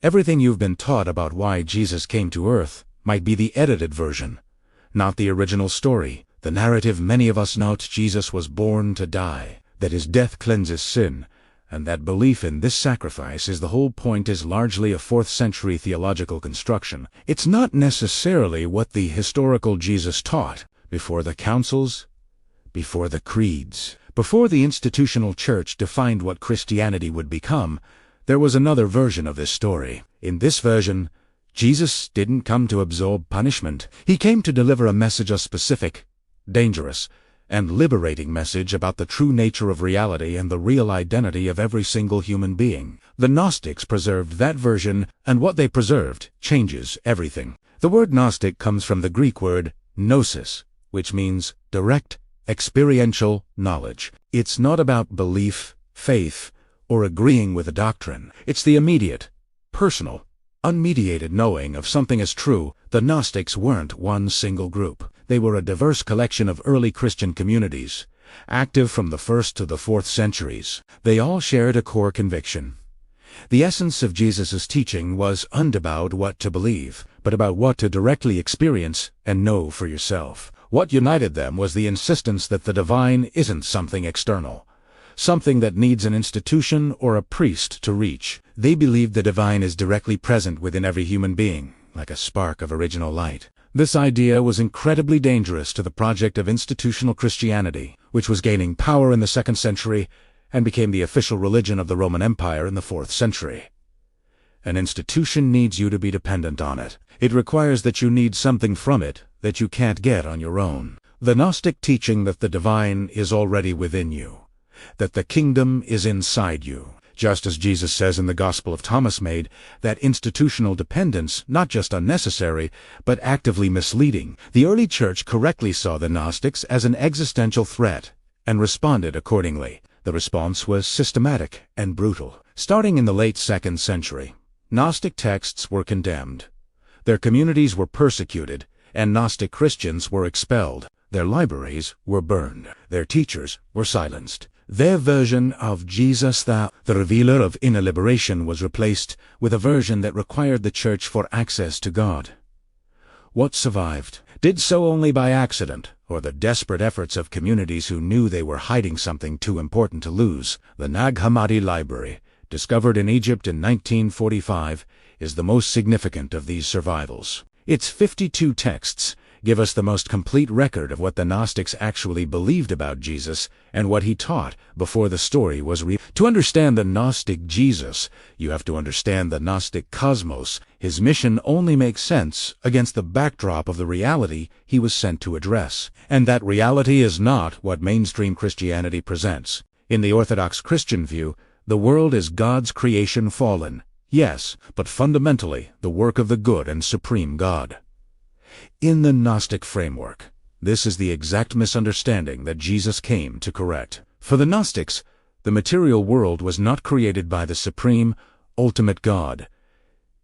Everything you've been taught about why Jesus came to earth might be the edited version, not the original story, the narrative many of us know. Jesus was born to die, that his death cleanses sin, and that belief in this sacrifice is the whole point is largely a 4th century theological construction. It's not necessarily what the historical Jesus taught before the councils, before the creeds. Before the institutional church defined what Christianity would become, there was another version of this story. In this version, Jesus didn't come to absorb punishment. He came to deliver a message, a specific, dangerous, and liberating message about the true nature of reality and the real identity of every single human being. The Gnostics preserved that version, and what they preserved changes everything. The word Gnostic comes from the Greek word gnosis, which means direct, experiential knowledge. It's not about belief, faith, or agreeing with a doctrine. It's the immediate, personal, unmediated knowing of something as true. The Gnostics weren't one single group. They were a diverse collection of early Christian communities, active from the 1st to the 4th centuries. They all shared a core conviction. The essence of Jesus' teaching was about what to believe, but about what to directly experience and know for yourself. What united them was the insistence that the divine isn't something external, something that needs an institution or a priest to reach. They believed the divine is directly present within every human being, like a spark of original light. This idea was incredibly dangerous to the project of institutional Christianity, which was gaining power in the 2nd century and became the official religion of the Roman Empire in the 4th century. An institution needs you to be dependent on it. It requires that you need something from it that you can't get on your own. The Gnostic teaching that the divine is already within you, that the kingdom is inside you, just as Jesus says in the Gospel of Thomas, made that institutional dependence not just unnecessary, but actively misleading. The early church correctly saw the Gnostics as an existential threat and responded accordingly. The response was systematic and brutal. Starting in the late 2nd century, Gnostic texts were condemned. Their communities were persecuted, and Gnostic Christians were expelled. Their libraries were burned. Their teachers were silenced. Their version of Jesus, the revealer of inner liberation, was replaced with a version that required the church for access to God. What survived did so only by accident, or the desperate efforts of communities who knew they were hiding something too important to lose. The Nag Hammadi Library, discovered in Egypt in 1945, is the most significant of these survivals. Its 52 texts give us the most complete record of what the Gnostics actually believed about Jesus and what he taught before the story was To understand the Gnostic Jesus, you have to understand the Gnostic cosmos. His mission only makes sense against the backdrop of the reality he was sent to address. And that reality is not what mainstream Christianity presents. In the Orthodox Christian view, the world is God's creation fallen. Yes, but fundamentally the work of the good and supreme God. In the Gnostic framework, this is the exact misunderstanding that Jesus came to correct. For the Gnostics, the material world was not created by the supreme, ultimate God.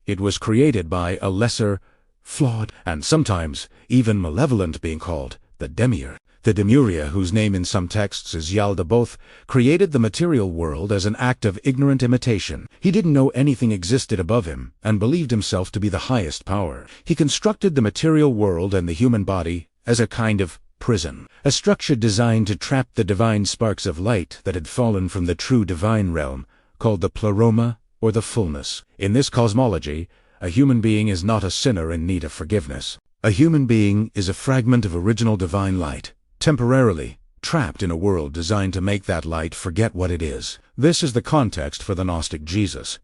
It was created by a lesser, flawed, and sometimes even malevolent being called the demiurge. The Demiurge, whose name in some texts is Yaldabaoth, created the material world as an act of ignorant imitation. He didn't know anything existed above him, and believed himself to be the highest power. He constructed the material world and the human body as a kind of prison, a structure designed to trap the divine sparks of light that had fallen from the true divine realm, called the pleroma, or the fullness. In this cosmology, a human being is not a sinner in need of forgiveness. A human being is a fragment of original divine light, temporarily trapped in a world designed to make that light forget what it is. This is the context for the Gnostic Jesus.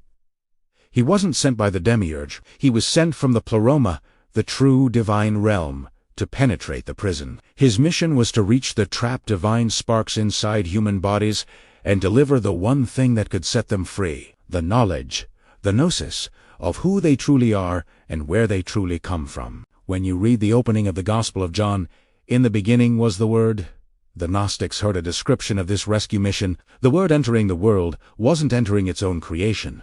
He wasn't sent by the demiurge. He was sent from the pleroma, the true divine realm, to penetrate the prison. His mission was to reach the trapped divine sparks inside human bodies and deliver the one thing that could set them free: the knowledge, the gnosis, of who they truly are and where they truly come from. When you read the opening of the Gospel of John, "In the beginning was the Word," the Gnostics heard a description of this rescue mission. The Word entering the world wasn't entering its own creation.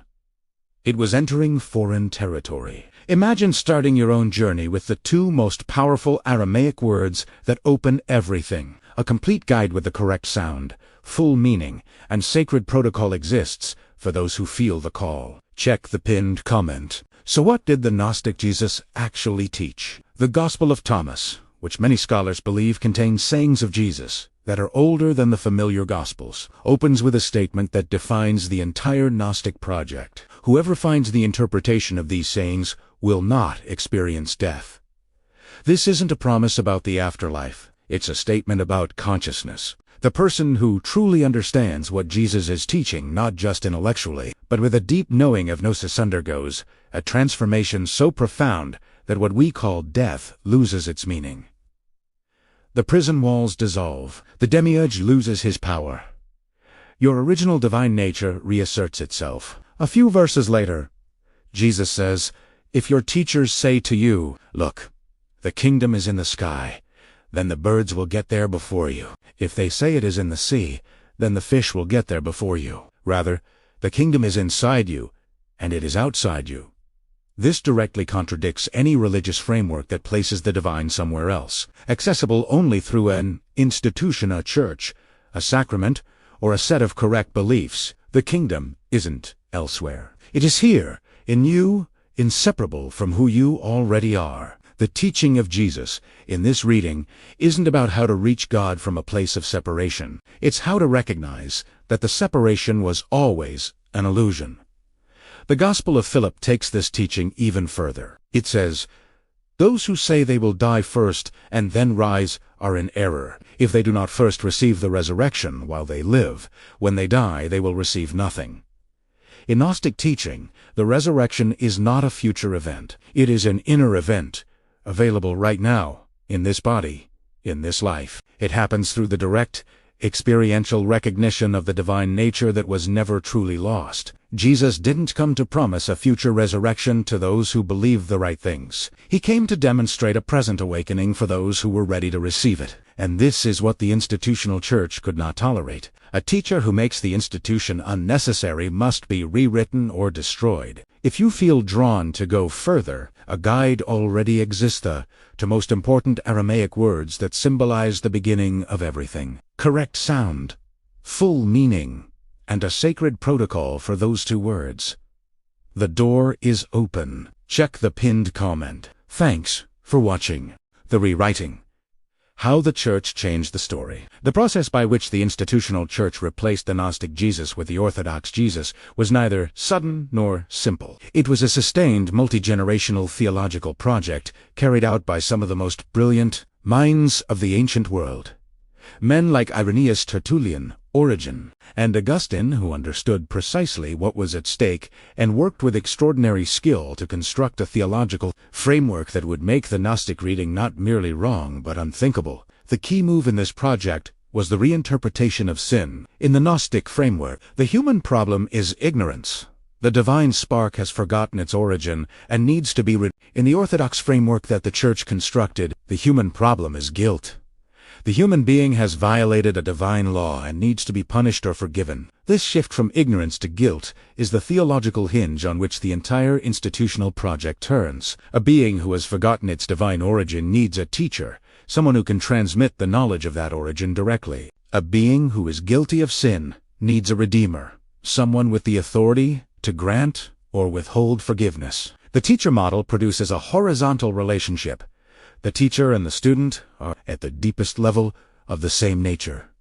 It was entering foreign territory. Imagine starting your own journey with the two most powerful Aramaic words that open everything. A complete guide with the correct sound, full meaning, and sacred protocol exists, for those who feel the call. Check the pinned comment. So what did the Gnostic Jesus actually teach? The Gospel of Thomas, which many scholars believe contains sayings of Jesus that are older than the familiar Gospels, opens with a statement that defines the entire Gnostic project. Whoever finds the interpretation of these sayings will not experience death. This isn't a promise about the afterlife. It's a statement about consciousness. The person who truly understands what Jesus is teaching, not just intellectually, but with a deep knowing of gnosis, undergoes a transformation so profound that what we call death loses its meaning. The prison walls dissolve. The demiurge loses his power. Your original divine nature reasserts itself. A few verses later, Jesus says, "If your teachers say to you, 'Look, the kingdom is in the sky,' then the birds will get there before you. If they say it is in the sea, then the fish will get there before you. Rather, the kingdom is inside you, and it is outside you." This directly contradicts any religious framework that places the divine somewhere else, accessible only through an institution, a church, a sacrament, or a set of correct beliefs. The kingdom isn't elsewhere. It is here, in you, inseparable from who you already are. The teaching of Jesus in this reading isn't about how to reach God from a place of separation. It's how to recognize that the separation was always an illusion. The Gospel of Philip takes this teaching even further. It says, "Those who say they will die first and then rise are in error. If they do not first receive the resurrection while they live, when they die they will receive nothing." In Gnostic teaching, the resurrection is not a future event. It is an inner event, available right now, in this body, in this life. It happens through the direct, experiential recognition of the divine nature that was never truly lost. Jesus didn't come to promise a future resurrection to those who believe the right things. He came to demonstrate a present awakening for those who were ready to receive it. And this is what the institutional church could not tolerate. A teacher who makes the institution unnecessary must be rewritten or destroyed. If you feel drawn to go further, a guide already exists. The most important Aramaic words that symbolize the beginning of everything. Correct sound, full meaning, and a sacred protocol for those two words. The door is open. Check the pinned comment. Thanks for watching. The Rewriting. How the Church Changed the Story. The process by which the institutional church replaced the Gnostic Jesus with the Orthodox Jesus was neither sudden nor simple. It was a sustained, multi-generational theological project carried out by some of the most brilliant minds of the ancient world. Men like Irenaeus, Tertullian, Origen, and Augustine, who understood precisely what was at stake and worked with extraordinary skill to construct a theological framework that would make the Gnostic reading not merely wrong but unthinkable. The key move in this project was the reinterpretation of sin. In the Gnostic framework, the human problem is ignorance. The divine spark has forgotten its origin and needs to be In the Orthodox framework that the Church constructed, the human problem is guilt. The human being has violated a divine law and needs to be punished or forgiven. This shift from ignorance to guilt is the theological hinge on which the entire institutional project turns. A being who has forgotten its divine origin needs a teacher, someone who can transmit the knowledge of that origin directly. A being who is guilty of sin needs a redeemer, someone with the authority to grant or withhold forgiveness. The teacher model produces a horizontal relationship. The teacher and the student are at the deepest level of the same nature.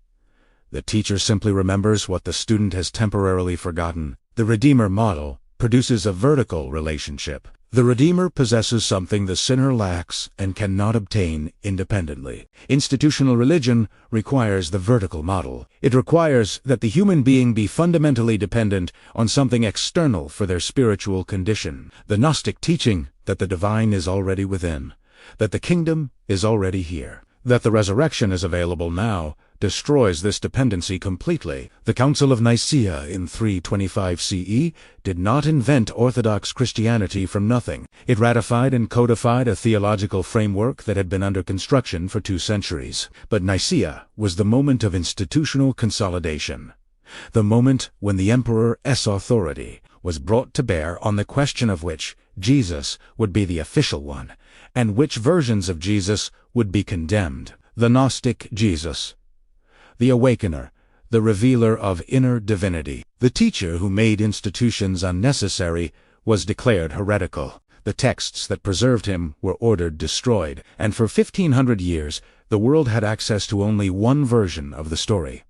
The teacher simply remembers what the student has temporarily forgotten. The Redeemer model produces a vertical relationship. The Redeemer possesses something the sinner lacks and cannot obtain independently. Institutional religion requires the vertical model. It requires that the human being be fundamentally dependent on something external for their spiritual condition. The Gnostic teaching that the divine is already within, that the kingdom is already here, that the resurrection is available now, destroys this dependency completely. The Council of Nicaea in 325 CE did not invent Orthodox Christianity from nothing. It ratified and codified a theological framework that had been under construction for 2 centuries. But Nicaea was the moment of institutional consolidation, the moment when the emperor's authority was brought to bear on the question of which Jesus would be the official one, and which versions of Jesus would be condemned. The Gnostic Jesus, the Awakener, the revealer of inner divinity. The teacher who made institutions unnecessary was declared heretical. The texts that preserved him were ordered destroyed, and for 1500 years the world had access to only one version of the story,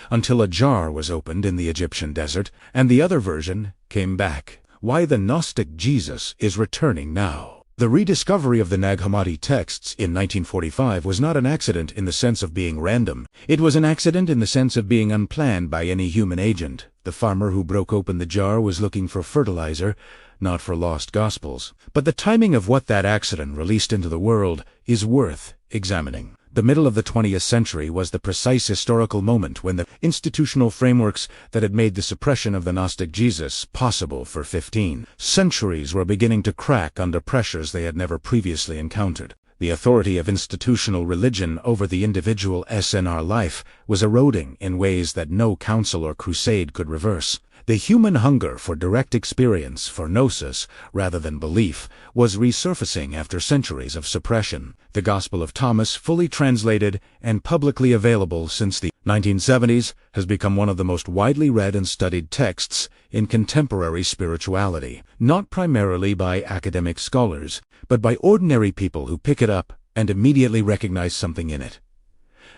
until a jar was opened in the Egyptian desert, and the other version came back. Why the Gnostic Jesus is returning now. The rediscovery of the Nag Hammadi texts in 1945 was not an accident in the sense of being random. It was an accident in the sense of being unplanned by any human agent. The farmer who broke open the jar was looking for fertilizer, not for lost gospels. But the timing of what that accident released into the world is worth examining. The middle of the 20th century was the precise historical moment when the institutional frameworks that had made the suppression of the Gnostic Jesus possible for 15 centuries were beginning to crack under pressures they had never previously encountered. The authority of institutional religion over the individual SNR life was eroding in ways that no council or crusade could reverse. The human hunger for direct experience, for gnosis rather than belief, was resurfacing after centuries of suppression. The Gospel of Thomas, fully translated and publicly available since the 1970s, has become one of the most widely read and studied texts in contemporary spirituality, not primarily by academic scholars, but by ordinary people who pick it up and immediately recognize something in it.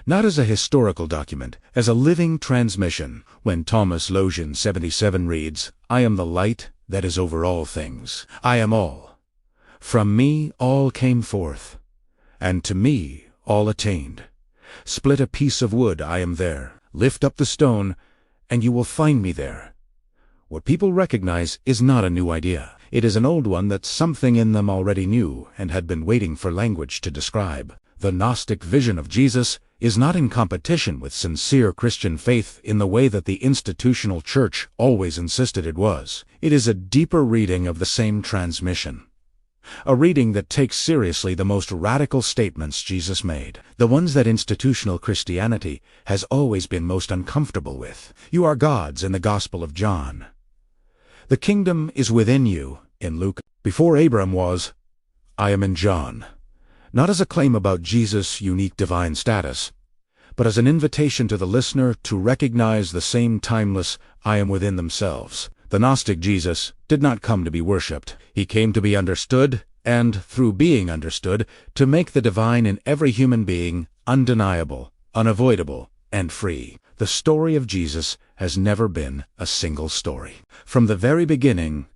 Not as a historical document, as a living transmission. When Thomas Logian 77 reads, "I am the light that is over all things. I am all. From me all came forth, and to me all attained. Split a piece of wood, I am there. Lift up the stone, and you will find me there." What people recognize is not a new idea. It is an old one that something in them already knew and had been waiting for language to describe. The Gnostic vision of Jesus is not in competition with sincere Christian faith in the way that the institutional church always insisted it was. It is a deeper reading of the same transmission. A reading that takes seriously the most radical statements Jesus made, the ones that institutional Christianity has always been most uncomfortable with. "You are God's" in the Gospel of John. "The kingdom is within you" in Luke. "Before Abram was, I am" in John. Not as a claim about Jesus' unique divine status, but as an invitation to the listener to recognize the same timeless "I am" within themselves. The Gnostic Jesus did not come to be worshipped. He came to be understood, and, through being understood, to make the divine in every human being undeniable, unavoidable, and free. The story of Jesus has never been a single story. From the very beginning,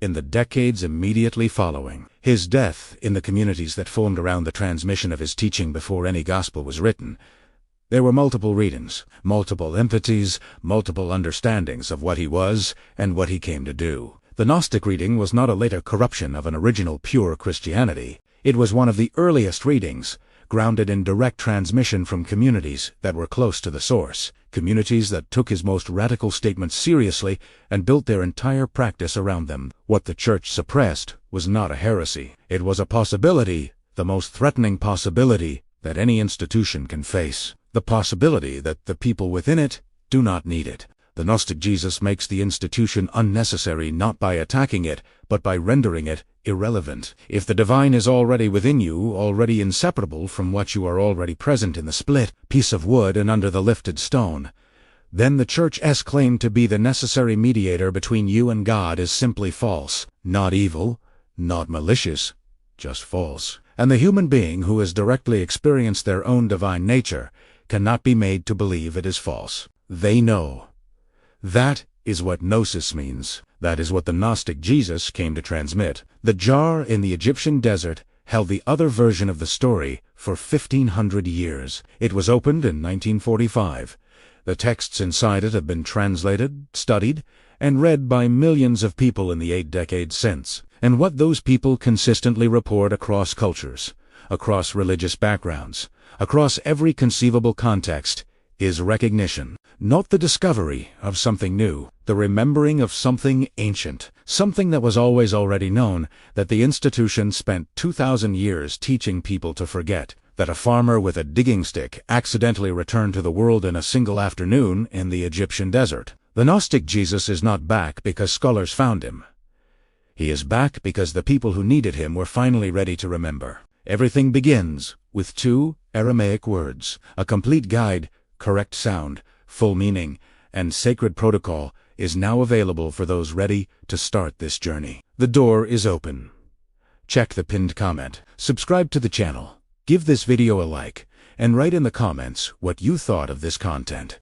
in the decades immediately following his death, in the communities that formed around the transmission of his teaching before any gospel was written, there were multiple readings, multiple empathies, multiple understandings of what he was and what he came to do. The Gnostic reading was not a later corruption of an original pure Christianity. It was one of the earliest readings, grounded in direct transmission from communities that were close to the source, communities that took his most radical statements seriously and built their entire practice around them. What the church suppressed was not a heresy. It was a possibility, the most threatening possibility that any institution can face. The possibility that the people within it do not need it. The Gnostic Jesus makes the institution unnecessary not by attacking it, but by rendering it irrelevant. If the divine is already within you, already inseparable from what you are already present in the split piece of wood and under the lifted stone, then the Church's claim to be the necessary mediator between you and God is simply false. Not evil, not malicious, just false. And the human being who has directly experienced their own divine nature cannot be made to believe it is false. They know. That is what gnosis means. That is what the Gnostic Jesus came to transmit. The jar in the Egyptian desert held the other version of the story for 1500 years. It was opened in 1945. The texts inside it have been translated, studied, and read by millions of people in the 8 decades since. And what those people consistently report across cultures, across religious backgrounds, across every conceivable context, is recognition. Not the discovery of something new, the remembering of something ancient, something that was always already known, that the institution spent 2,000 years teaching people to forget, that a farmer with a digging stick accidentally returned to the world in a single afternoon in the Egyptian desert. The Gnostic Jesus is not back because scholars found him. He is back because the people who needed him were finally ready to remember. Everything begins with 2 Aramaic words, a complete guide, correct sound, full meaning, and sacred protocol is now available for those ready to start this journey. The door is open. Check the pinned comment, subscribe to the channel, give this video a like, and write in the comments what you thought of this content.